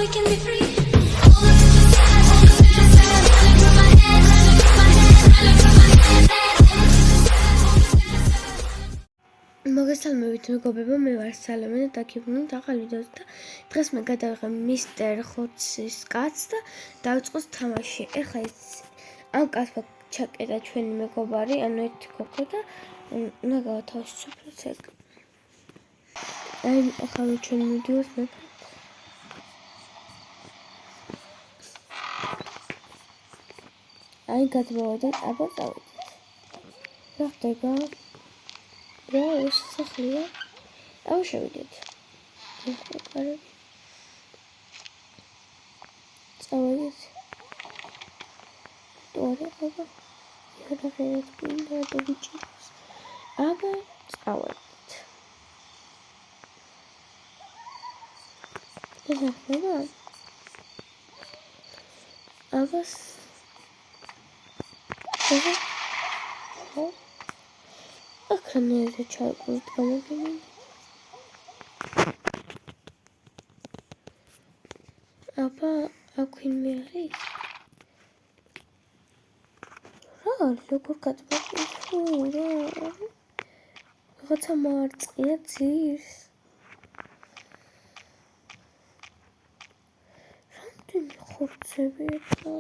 we can be free. All of the sad, all of the sad, running through my head, running through my head, running through my head. მოგესალმებით მეგობრებო, მე ვარ სალომე და დაგიბრუნოთ ახალ ვიდეოზე და დღეს მე გადავიღე მისტერ ხორცის კაცს და დავიწყოს თამაში. ეხლა ეს ამ კაცმა ჩაკეტა ჩვენი მეგობარი, ანუ ერთი გოგო და უნდა გავათავისუფლოთ ეგ. აი ახლა ჩვენი ვიდეოს მე აი გადმოვედით, აბა წავედით. რა ხდება? რა ეს სახლია? აუ შევიდეთ. კარგი. წავედით. თორე ხება. იარაღეთ გინდა და ბიჭებს. აბა წავედით. ეს ხება? აბა აქანეზე ჩაიყვით გამოგიმინე. აბა აქვინმე არის? რა როგორ გადმოგვი? ფუ რა რაღაცა მარწყია ძირს. რამდენი ხორცები ეს რა?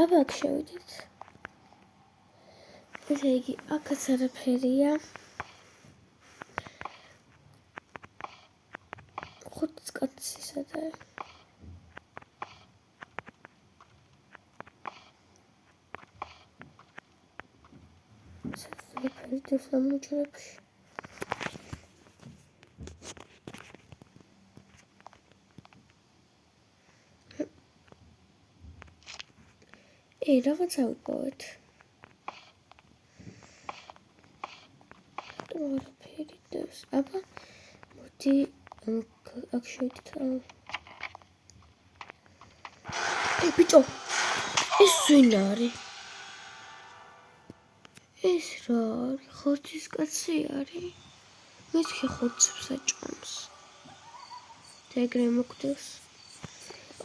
აბა აქ შევიდეთ. ესე იგი, აქაც არაფერია. ხუთს კაცი სადაა? საფერი დესამუჯრებში. რაღაც ავიპოვეთ. თორფერი დევს. აბა მოდი აქ შევიდეთ. ე ბიჭო, ეს ვინ არის? ეს რა არის? ხორცის კაცი არის? მეთქი ხორცებს აჭამს. ეგრე მოგდევს.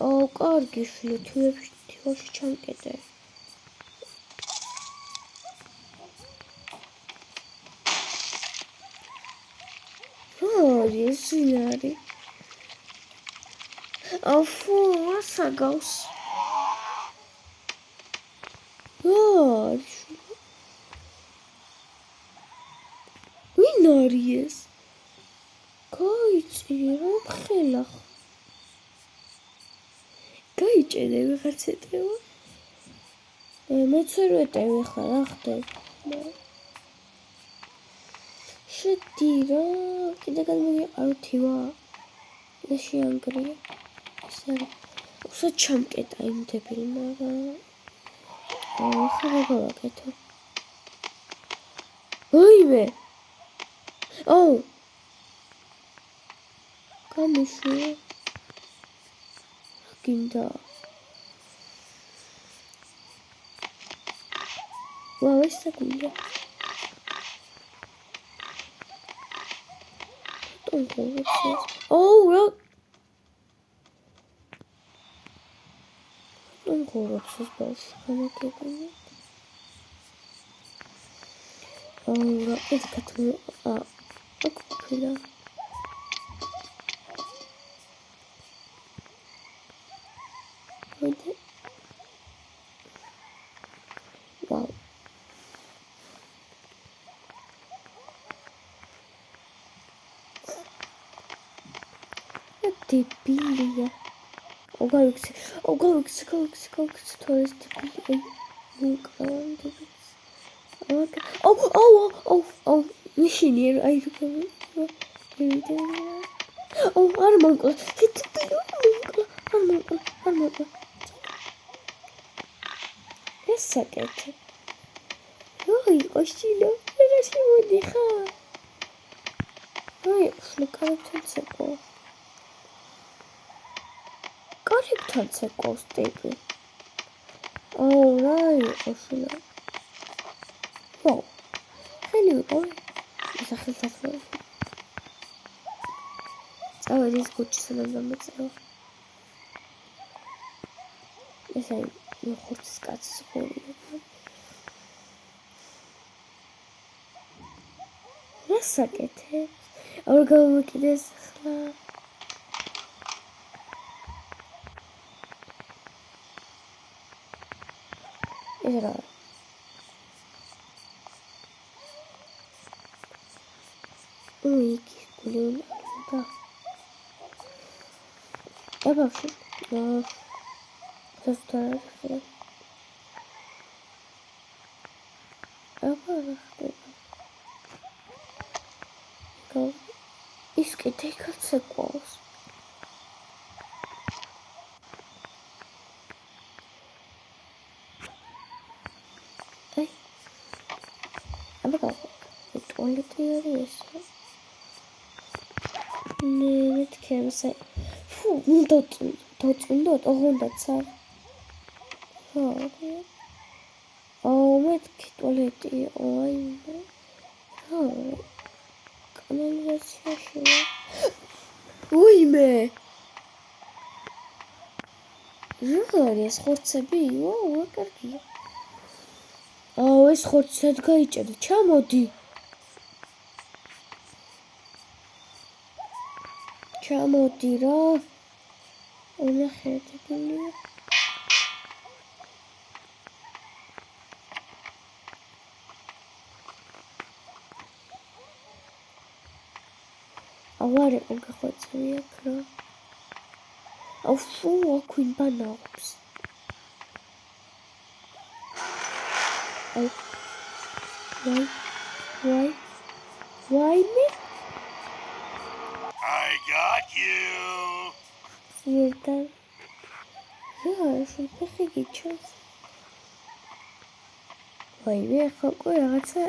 აუ, კარგი შვილო, თივებში ჩამკეტე. ეს ვინ არის? აუ, ასაგავს. ვინ არის ეს? გაიწირა ხელა. გაიჭედე ვიღაც ეტევა. მეც ვერ ვეტევი ხა რა ხდება? შედი რა, კიდე გადმოგიყარო თივა. ეს შეანგრია. ეს არის. უბრალოდ ჩამკეტა იმ დებილმა რა. ახლა რა გავაკეთო? ოიმე. აუ. გამიშვია. გინდა. ვაუ, ეს საკუია. Oh, რა ხორობს ეს ბავშვი გამოგებინე. რა ეს კაცო აკუპილა. ვიდე. ვაუ. დებილია. გავიქცე თორეს დებილი. მოკანდება. აუ, მიშინიერ აი როგორ არ მომკლა. არ მომკლა. ეს საკეთე. ოი, ოშილო, რა შემოდიხარ? აი, შლიკარებთან ცეკვა. კარებთან ცეკვავს ტიპი. აუ, რა იყო შლა. ვაუ. ხელი ვიყავი. ეს ახალთასწორი. წავედი ის გუჩი სანამ დამეწევა. ეს აი, ხორცის კაცის ხორია. რა საკეთებს? არ გამოკიდეს ხლა. ეს რა? იგი გულეულა. აბავში. სასტარი ხე. აბავში. ის კიდე კაცეკვავს. აი. აბა ტუალეტი არის ეს. ნე მეთქემსე. ფუ, დაწუნდა, ოღონდაც არ. ხარი. აუ, მეთქი ტუალეტი, აი. ხარი. კანალიზაციაში. უიმე. რა არის ხორცები? ვაუ, კარგია. აუ, ეს ხორცად გაიჭერდა. ჩამოდი. ჩამოდი რა. უნახეთებია. ავარ იყო გახვეწები აქ რა. აუ ფუ აქვინ ბანაობს. აი. Why me? I got you. Siertan. Ja, schon perfekt schon. Why me? Ხო რაღაცა.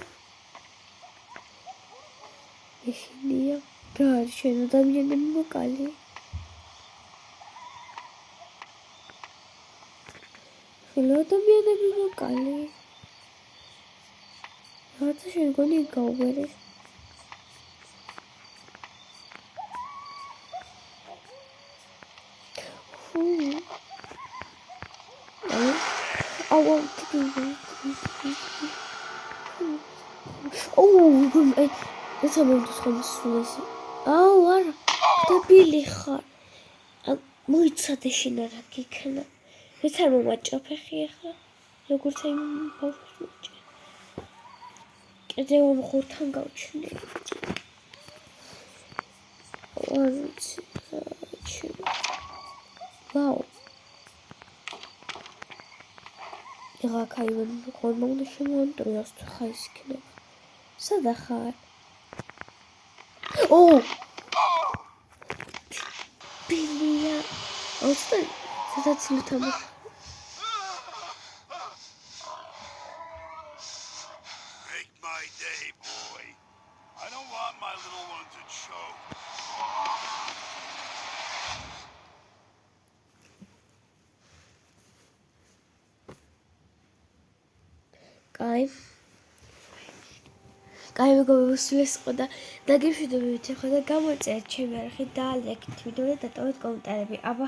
ეშინია. რა არის შენ ადამიანები მოკალი? შენ ადამიანები მოკალი? რათა შენ გონი გაუბერე? აუ ეს ამონდოს ხომსულესი. აუ არა, დებილი ხარ. მოიცადე შენ რა გიქნა. ეს არ მომაჭაფეხი ახლა. როგორც აი ბავშვს მოჭა. კიდევ ამ ხორთან გავჩნდი. ვაუ. იღა კაივენ ხორმონდა შემოანტრიოს ხა ის იქნება. სადა ხარ? ო! ბილია. ოსტა სადაც ლითამო. Make my day, boy. I don't want my little one to choke. კაი მეგობრებო, ხო და დაგიშვიდობებით ახლა და გამოწერეთ ჩემი არხით და ლაიქით ვიდეო და დატოვეთ კომენტარები. აბა